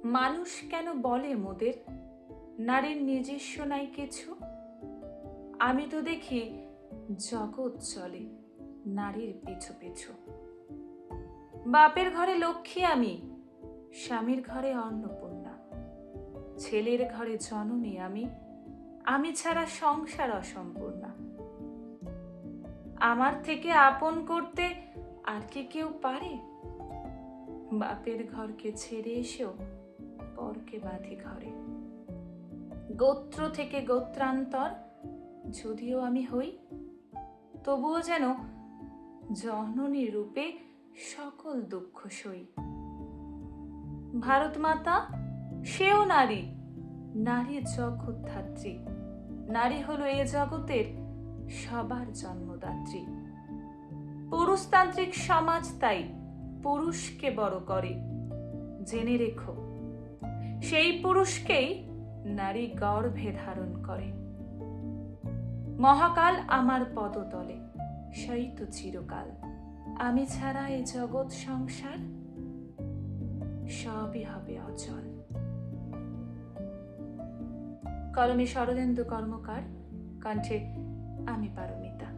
মানুষ কেন বলে মোদের নারীর নিজস্ব নাই কিছু? আমি তো দেখি জগৎ চলে নারীর পিছু পিছু। বাপের ঘরে লক্ষ্মী আমি, স্বামীর ঘরে অন্নপূর্ণা, ছেলের ঘরে জননী আমি, আমি ছাড়া সংসার অসম্পূর্ণা। আমার থেকে আপন করতে আর কি কেউ পারে? বাপের ঘরকে ছেড়ে এসেও পরকে বাঁধি ঘরে। গোত্র থেকে গোত্রান্তর যদিও আমি হই, তবুও যেন জননী রূপে সকল দুঃখ সই। ভারত মাতা সেও নারী, নারী জগৎধাত্রী। নারী হলো এ জগতের সবার জন্মদাত্রী। পুরুষতান্ত্রিক সমাজ তাই পুরুষকে বড় করে। জেনে রেখো, সেই পুরুষকেই নারী গর্ভে ধারণ করে। মহাকাল আমার পদতলে শয়িত চিরকাল, আমি ছাড়া এ জগৎ সংসার সবই হবে অচল। কলমে শরদিন্দু কর্মকার, কণ্ঠে আমি পারমিতা।